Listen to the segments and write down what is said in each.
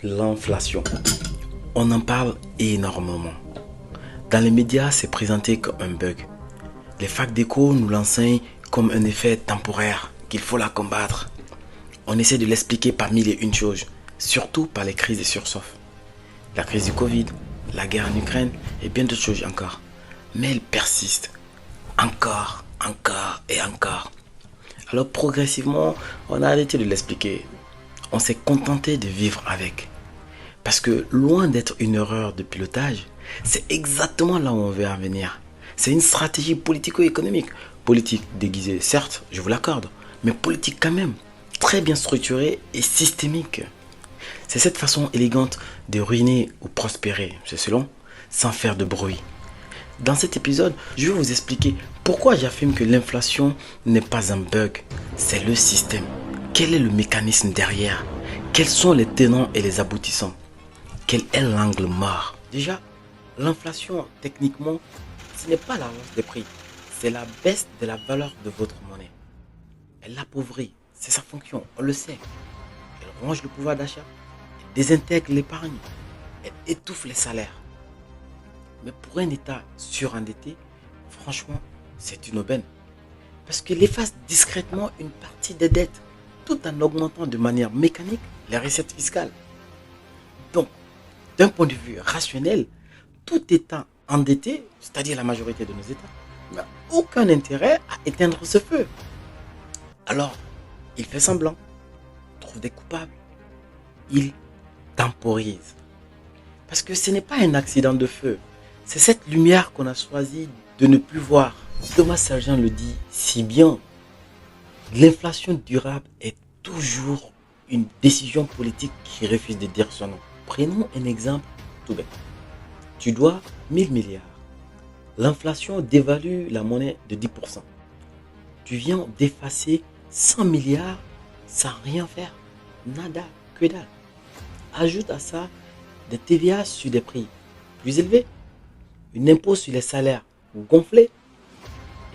L'inflation. On en parle énormément. Dans les médias, c'est présenté comme un bug. Les facs d'éco nous l'enseignent comme un effet temporaire, qu'il faut la combattre. On essaie de l'expliquer par mille et une choses, surtout par les crises et sursauf. La crise du Covid, la guerre en Ukraine et bien d'autres choses encore. Mais elle persiste. Encore et encore. Alors progressivement, on a arrêté de l'expliquer. On s'est contenté de vivre avec. Parce que loin d'être une erreur de pilotage, c'est exactement là où on veut en venir. C'est une stratégie politico-économique. Politique déguisée, certes, je vous l'accorde, mais politique quand même. Très bien structurée et systémique. C'est cette façon élégante de ruiner ou prospérer, c'est selon, sans faire de bruit. Dans cet épisode, je vais vous expliquer pourquoi j'affirme que l'inflation n'est pas un bug, c'est le système. Quel est le mécanisme derrière? Quels sont les tenants et les aboutissants? Quel est l'angle mort? Déjà, l'inflation, techniquement, ce n'est pas la hausse des prix, c'est la baisse de la valeur de votre monnaie. Elle l'appauvrit, c'est sa fonction, on le sait. Elle ronge le pouvoir d'achat, elle désintègre l'épargne, elle étouffe les salaires. Mais pour un État surendetté, franchement, c'est une aubaine. Parce qu'elle efface discrètement une partie des dettes, tout en augmentant de manière mécanique les recettes fiscales. Donc, d'un point de vue rationnel, tout État endetté, c'est-à-dire la majorité de nos États, n'a aucun intérêt à éteindre ce feu. Alors, il fait semblant, trouve des coupables, il temporise. Parce que ce n'est pas un accident de feu, c'est cette lumière qu'on a choisi de ne plus voir. Thomas Saljean le dit si bien, l'inflation durable est toujours une décision politique qui refuse de dire son nom. Prenons un exemple tout bête. Tu dois 1000 milliards. L'inflation dévalue la monnaie de 10%. Tu viens d'effacer 100 milliards sans rien faire. Nada, que dalle. Ajoute à ça des TVA sur des prix plus élevés, un impôt sur les salaires gonflé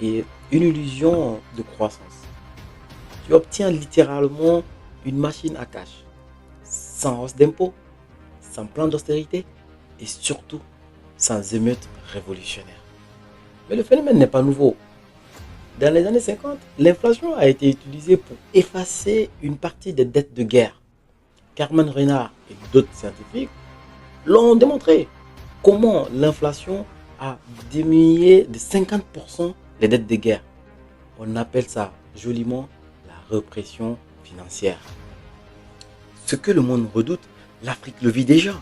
et une illusion de croissance. Tu obtiens littéralement une machine à cash, sans hausse d'impôt, sans plan d'austérité et surtout sans émeute révolutionnaire. Mais le phénomène n'est pas nouveau. Dans les années 50, l'inflation a été utilisée pour effacer une partie des dettes de guerre. Carmen Renard et d'autres scientifiques l'ont démontré. Comment l'inflation a diminué de 50% les dettes de guerre. On appelle ça joliment la répression financière. Ce que le monde redoute, l'Afrique le vit déjà.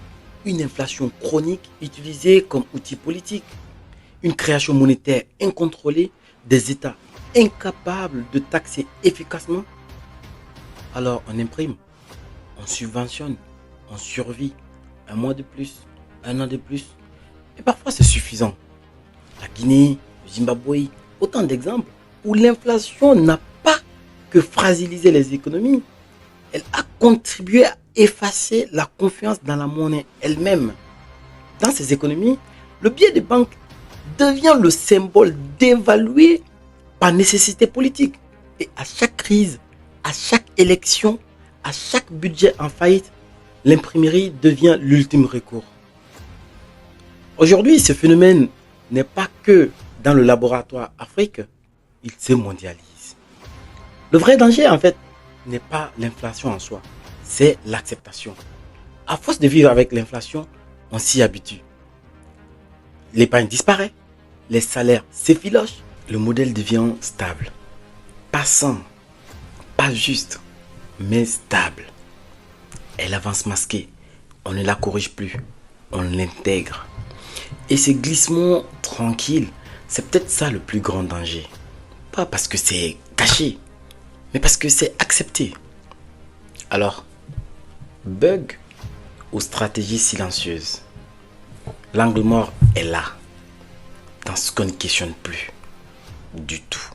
Une inflation chronique utilisée comme outil politique. Une création monétaire incontrôlée des États incapables de taxer efficacement. Alors on imprime, on subventionne, on survit. Un mois de plus, un an de plus. Et parfois c'est suffisant. La Guinée, le Zimbabwe, autant d'exemples où l'inflation n'a pas que fragilisé les économies. Elle a contribué à effacer la confiance dans la monnaie elle-même. Dans ces économies, le billet de banque devient le symbole d'évaluer par nécessité politique. Et à chaque crise, à chaque élection, à chaque budget en faillite, l'imprimerie devient l'ultime recours. Aujourd'hui, ce phénomène n'est pas que dans le laboratoire Afrique, il se mondialise. Le vrai danger, en fait, n'est pas l'inflation en soi, c'est l'acceptation. À force de vivre avec l'inflation, on s'y habitue. L'épargne disparaît, les salaires s'effilochent, le modèle devient stable. Pas sain, pas juste, mais stable. Elle avance masquée, on ne la corrige plus, on l'intègre. Et ce glissement tranquille, c'est peut-être ça le plus grand danger. Pas parce que c'est caché, mais parce que c'est accepté. Alors, bug ou stratégie silencieuse? L'angle mort est là, dans ce qu'on ne questionne plus du tout.